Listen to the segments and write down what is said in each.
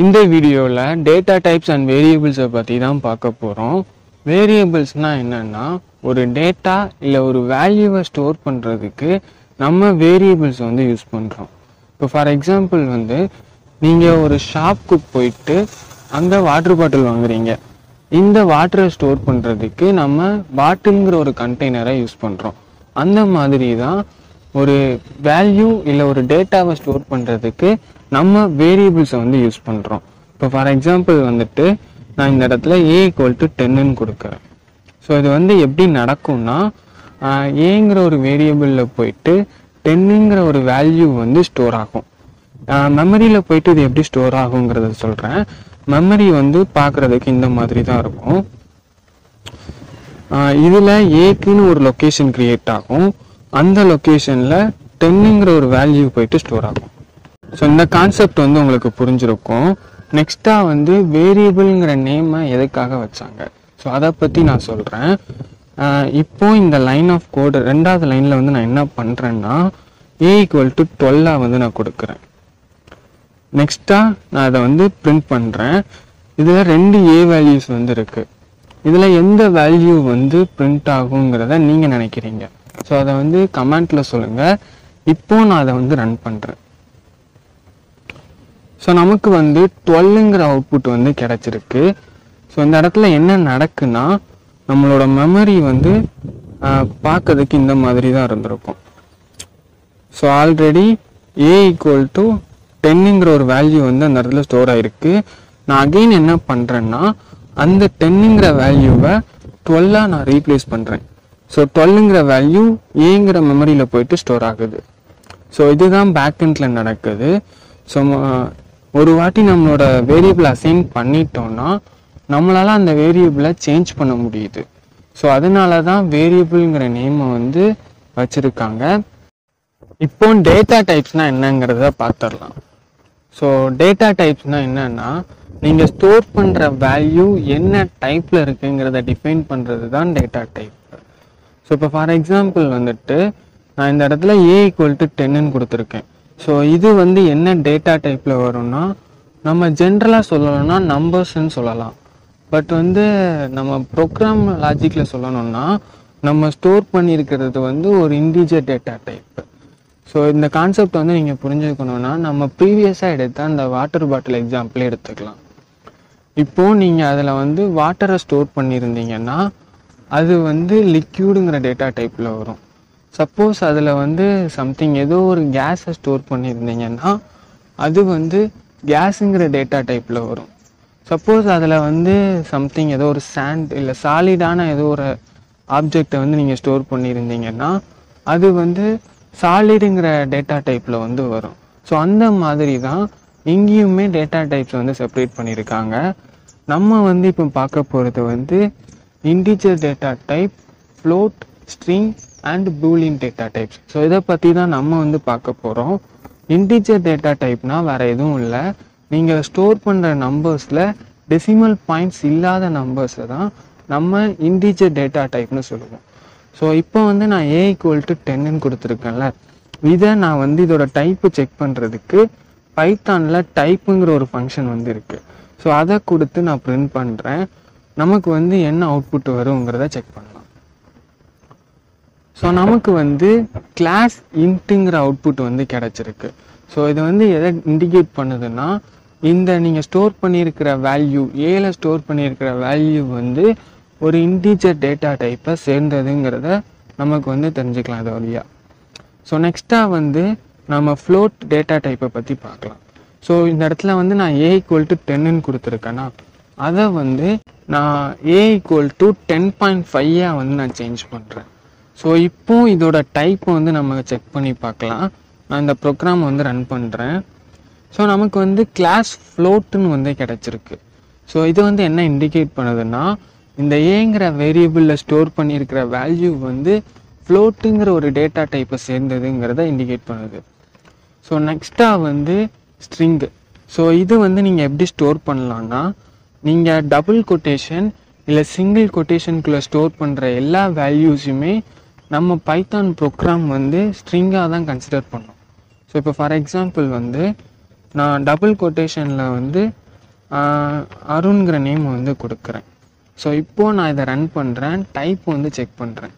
இந்த வீடியோவில் data types and வேரியபிள்ஸை பற்றி தான் பார்க்க போகிறோம். வேரியபிள்ஸ்னால் என்னென்னா ஒரு டேட்டா இல்லை ஒரு வேல்யூவை ஸ்டோர் பண்ணுறதுக்கு நம்ம வேரியபிள்ஸ் வந்து யூஸ் பண்ணுறோம். இப்போ ஃபார் எக்ஸாம்பிள் வந்து நீங்கள் ஒரு ஷாப்புக்கு போயிட்டு அங்கே வாட்டர் பாட்டில் வாங்குறீங்க. இந்த வாட்டரை ஸ்டோர் பண்ணுறதுக்கு நம்ம பாட்டில்ங்கிற ஒரு கண்டெய்னரை யூஸ் பண்ணுறோம். அந்த மாதிரி தான் ஒரு வேல்யூ இல்லை ஒரு டேட்டாவை ஸ்டோர் பண்ணுறதுக்கு நம்ம வேரியபிள்ஸை வந்து யூஸ் பண்ணுறோம். இப்போ ஃபார் எக்ஸாம்பிள் வந்துட்டு நான் இந்த இடத்துல a = 10ன்னு கொடுக்குறேன். ஸோ இது வந்து எப்படி நடக்கும்னா ஏங்கிற ஒரு வேரியபிளில் போயிட்டு 10ங்கிற ஒரு வேல்யூ வந்து ஸ்டோர் ஆகும். மெமரியில் போயிட்டு இது எப்படி ஸ்டோர் ஆகுங்கிறத சொல்கிறேன். மெமரி வந்து பார்க்குறதுக்கு இந்த மாதிரி தான் இருக்கும். இதில் ஏக்குன்னு ஒரு லொக்கேஷன் க்ரியேட் ஆகும். அந்த லொக்கேஷனில் 10ங்கிற ஒரு வேல்யூ போயிட்டு ஸ்டோர் ஆகும். ஸோ இந்த கான்செப்ட் வந்து உங்களுக்கு புரிஞ்சிருக்கும். நெக்ஸ்ட்டாக வந்து வேரியபிள்ங்கிற நேமை எதுக்காக வச்சாங்க, ஸோ அதை பற்றி நான் சொல்கிறேன். இப்போ இந்த லைன் ஆஃப் கோடு ரெண்டாவது லைனில் வந்து நான் என்ன பண்ணுறேன்னா a = 12 வந்து நான் கொடுக்குறேன். நெக்ஸ்ட்டாக நான் அதை வந்து பிரிண்ட் பண்ணுறேன். இதில் 2 a வேல்யூஸ் வந்து இருக்குது. இதில் எந்த வேல்யூ வந்து பிரிண்ட் ஆகுங்கிறத நீங்கள் நினைக்கிறீங்க. ஸோ அதை வந்து கமெண்ட்டில் சொல்லுங்கள். இப்போ நான் அதை வந்து ரன் பண்ணுறேன். ஸோ நமக்கு வந்து 12ங்கிற அவுட்புட் வந்து கிடச்சிருக்கு. ஸோ இந்த இடத்துல என்ன நடக்குன்னா நம்மளோட மெமரி வந்து பார்க்கறதுக்கு இந்த மாதிரி தான் இருந்திருக்கும். ஸோ ஆல்ரெடி a = 10ங்கிற ஒரு வேல்யூ வந்து அந்த இடத்துல ஸ்டோர் ஆகிருக்கு. நான் அகெயின் என்ன பண்ணுறேன்னா அந்த 10ங்கிற வேல்யூவை 12 நான் ரீப்ளேஸ் பண்ணுறேன். ஸோ 12ங்கிற வேல்யூ ஏங்கிற மெமரியில் போயிட்டு ஸ்டோர் ஆகுது. ஸோ இதுதான் பேக்கெண்டில் நடக்குது. ஸோ ஒரு வாட்டி நம்மளோட வேரியபிள் அசைன் பண்ணிட்டோம்னா நம்மளால் அந்த வேரியபிளை சேஞ்ச் பண்ண முடியுது. ஸோ அதனால தான் வேரியபிள்ங்கிற நேமை வந்து வச்சுருக்காங்க. இப்போ டேட்டா டைப்ஸ்னால் என்னங்கிறத பார்த்துடலாம். ஸோ டேட்டா டைப்ஸ்னால் என்னன்னா நீங்கள் ஸ்டோர் பண்ணுற வேல்யூ என்ன டைப்பில் இருக்குங்கிறத டிஃபைன் பண்ணுறது தான் டேட்டா டைப். ஸோ இப்போ ஃபார் எக்ஸாம்பிள் வந்துட்டு நான் இந்த இடத்துல a = 10ன்னு கொடுத்துருக்கேன். ஸோ இது வந்து என்ன டேட்டா டைப்பில் வரும்னா நம்ம ஜென்ரலாக சொல்லணும்னா நம்பர்ஸ்ன்னு சொல்லலாம். பட் வந்து நம்ம ப்ரோக்ராம் லாஜிக்கில் சொல்லணும்னா நம்ம ஸ்டோர் பண்ணியிருக்கிறது வந்து ஒரு இன்டிஜர் டேட்டா டைப். ஸோ இந்த கான்செப்ட் வந்து நீங்கள் புரிஞ்சுக்கணுன்னா நம்ம ப்ரீவியஸாக எடுத்த அந்த வாட்டர் பாட்டில் எக்ஸாம்பிளே எடுத்துக்கலாம். இப்போது நீங்கள் அதில் வந்து வாட்டரை ஸ்டோர் பண்ணியிருந்தீங்கன்னா அது வந்து லிக்யூடுங்கிற டேட்டா டைப்பில் வரும். சப்போஸ் அதில் வந்து சம்திங் ஏதோ ஒரு கேஸை ஸ்டோர் பண்ணியிருந்தீங்கன்னா அது வந்து கேஸுங்கிற டேட்டா டைப்பில் வரும். சப்போஸ் அதில் வந்து சம்திங் ஏதோ ஒரு சாண்ட் இல்லை சாலிடான ஏதோ ஒரு ஆப்ஜெக்டை வந்து நீங்கள் ஸ்டோர் பண்ணியிருந்தீங்கன்னா அது வந்து சாலிடுங்கிற டேட்டா டைப்பில் வந்து வரும். ஸோ அந்த மாதிரி தான் இங்கேயுமே டேட்டா டைப்ஸ் வந்து செப்பரேட் பண்ணியிருக்காங்க. நம்ம வந்து இப்போ பார்க்க போகிறது வந்து integer data type, float, string and Boolean data types. So இதை பற்றி தான் நம்ம வந்து பார்க்க போகிறோம். இன்டிஜர் டேட்டா டைப்னால் வேறு எதுவும் இல்லை, நீங்கள் ஸ்டோர் பண்ணுற நம்பர்ஸில் டெசிமல் பாயிண்ட்ஸ் இல்லாத நம்பர்ஸை தான் நம்ம இன்டிஜர் டேட்டா டைப்னு சொல்லுவோம். ஸோ இப்போ வந்து நான் a = 10ன்னு கொடுத்துருக்கேன்ல, இதை நான் வந்து இதோட டைப்பு செக் பண்ணுறதுக்கு பைத்தானில் டைப்புங்கிற ஒரு ஃபங்க்ஷன் வந்து இருக்குது. ஸோ அதை கொடுத்து நான் பிரிண்ட் பண்ணுறேன். நமக்கு வந்து என்ன அவுட்புட் வருங்கிறத செக் பண்ணலாம். ஸோ நமக்கு வந்து கிளாஸ் இன்ட்டுங்கிற அவுட்புட் வந்து கிடச்சிருக்கு. ஸோ இது வந்து எதை இண்டிகேட் பண்ணுதுன்னா இந்த நீங்கள் ஸ்டோர் பண்ணியிருக்கிற வேல்யூ ஏல ஸ்டோர் பண்ணியிருக்கிற வேல்யூ வந்து ஒரு இன்டிஜர் டேட்டா டைப்பை சேர்ந்ததுங்கிறத நமக்கு வந்து தெரிஞ்சுக்கலாம் இது வழியாக. ஸோ நெக்ஸ்ட்டாக வந்து நம்ம ஃப்ளோட் டேட்டா டைப்பை பற்றி பார்க்கலாம். ஸோ இந்த இடத்துல வந்து நான் a = 10ன்னு கொடுத்துருக்கேன்னா அதை வந்து நான் a = 10.5 வந்து நான் சேஞ்ச் பண்ணுறேன். ஸோ இப்போ இதோட டைப்பை வந்து நம்ம செக் பண்ணி பார்க்கலாம். நான் இந்த ப்ரோக்ராம் வந்து ரன் பண்ணுறேன். ஸோ நமக்கு வந்து கிளாஸ் ஃப்ளோட்டுன்னு வந்து கிடச்சிருக்கு. ஸோ இது வந்து என்ன இண்டிகேட் பண்ணுதுன்னா இந்த ஏங்கிற வேரியபிளில் ஸ்டோர் பண்ணியிருக்கிற வேல்யூ வந்து ஃப்ளோட்டுங்கிற ஒரு டேட்டா டைப்பை சேர்ந்ததுங்கிறத இண்டிகேட் பண்ணுது. ஸோ நெக்ஸ்ட்டாக வந்து ஸ்ட்ரிங்கு. ஸோ இது வந்து நீங்கள் எப்படி ஸ்டோர் பண்ணலான்னா நீங்கள் டபுள் கொட்டேஷன் இல்லை சிங்கிள் கொட்டேஷனுக்குள்ளே ஸ்டோர் பண்ணுற எல்லா வேல்யூஸுமே நம்ம பைத்தான் ப்ரோக்ராம் வந்து ஸ்ட்ரிங்காக தான் கன்சிடர் பண்ணோம். ஸோ இப்போ ஃபார் எக்ஸாம்பிள் வந்து நான் டபுள் கொட்டேஷனில் வந்து அருண்கிற நேம் வந்து கொடுக்குறேன். ஸோ இப்போது நான் இதை ரன் பண்ணுறேன், டைப் வந்து செக் பண்ணுறேன்.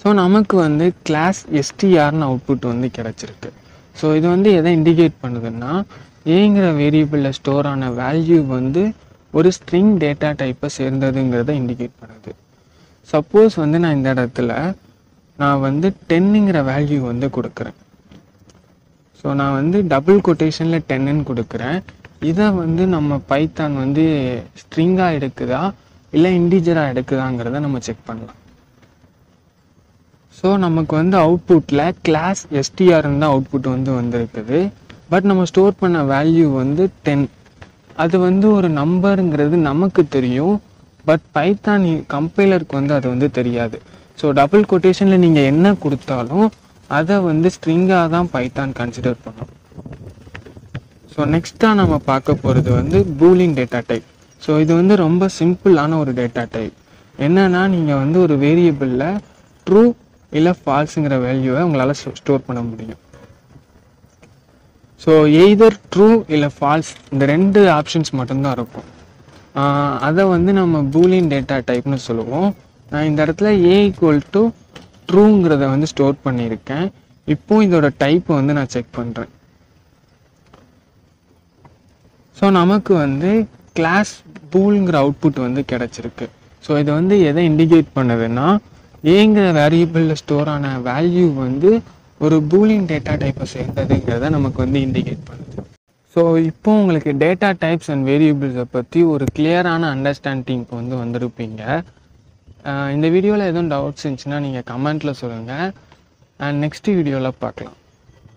ஸோ நமக்கு வந்து கிளாஸ் எஸ்டிஆர்னு அவுட்புட் வந்து கிடச்சிருக்கு. ஸோ இது வந்து எதை இண்டிகேட் பண்ணுதுன்னா, ஏங்கிற வேரியபிளில் ஸ்டோர் ஆன வேல்யூ வந்து ஒரு ஸ்ட்ரிங் டேட்டா டைப்பை சேர்ந்ததுங்கிறத இண்டிகேட் பண்ணுது. சப்போஸ் வந்து நான் இந்த இடத்துல நான் வந்து 10ங்கிற வேல்யூ வந்து கொடுக்குறேன். ஸோ நான் வந்து டபுள் கொட்டேஷனில் 10ன்னு கொடுக்குறேன். இதை வந்து நம்ம பைத்தான் வந்து ஸ்ட்ரிங்காக எடுக்குதா இல்லை இன்டிஜராக எடுக்குதாங்கிறத நம்ம செக் பண்ணலாம். ஸோ நமக்கு வந்து அவுட்புட்டில் கிளாஸ் எஸ்டிஆர்னு தான் அவுட்புட் வந்து வந்திருக்குது. பட் நம்ம ஸ்டோர் பண்ண வேல்யூ வந்து 10. அது வந்து ஒரு நம்பருங்கிறது நமக்கு தெரியும், பட் பைத்தான் கம்பைலருக்கு வந்து அது வந்து தெரியாது. ஸோ டபுள் கொட்டேஷனில் நீங்கள் என்ன கொடுத்தாலும் அதை வந்து ஸ்ட்ரிங்காக தான் பைத்தான் கன்சிடர் பண்ணும். ஸோ நெக்ஸ்ட்டாக நம்ம பார்க்க போகிறது வந்து பூலியன் டேட்டா டைப். ஸோ இது வந்து ரொம்ப சிம்பிளான ஒரு டேட்டா டைப். என்னன்னா, நீங்கள் வந்து ஒரு வேரியபிளில் ட்ரூ இல்லை ஃபால்ஸுங்கிற வேல்யூவை உங்களால் ஸ்டோர் பண்ண முடியும். ஸோ எய்தர் ட்ரூ இல்லை ஃபால்ஸ் இந்த 2 ஆப்ஷன்ஸ் மட்டும்தான் இருக்கும். அதை வந்து நம்ம பூலியன் டேட்டா டைப்னு சொல்லுவோம். நான் இந்த இடத்துல ஏ ஈக்குவல் டு ட்ரூங்கிறத வந்து ஸ்டோர் பண்ணியிருக்கேன். இப்போ இதோட டைப்பை வந்து நான் செக் பண்ணுறேன். ஸோ நமக்கு வந்து கிளாஸ் பூல்ங்கிற அவுட்புட் வந்து கிடச்சிருக்கு. ஸோ இதை வந்து எதை இண்டிகேட் பண்ணுதுன்னா, ஏங்கிற வேரியபிளில் ஸ்டோர் ஆன வேல்யூ வந்து ஒரு பூலியன் டேட்டா டைப்பை சேர்ந்ததுங்கிறத நமக்கு வந்து இண்டிகேட் பண்ணுது. ஸோ இப்போ உங்களுக்கு டேட்டா டைப்ஸ் அண்ட் வேரியபிள்ஸை பற்றி ஒரு கிளியரான அண்டர்ஸ்டாண்டிங் இப்போ வந்து வந்திருப்பீங்க. இந்த வீடியோவில் எதுவும் டவுட்ஸ் இருந்துச்சுன்னா நீங்கள் கமெண்ட்டில் சொல்லுங்கள். அண்ட் நெக்ஸ்ட் வீடியோவில் பார்க்கலாம்.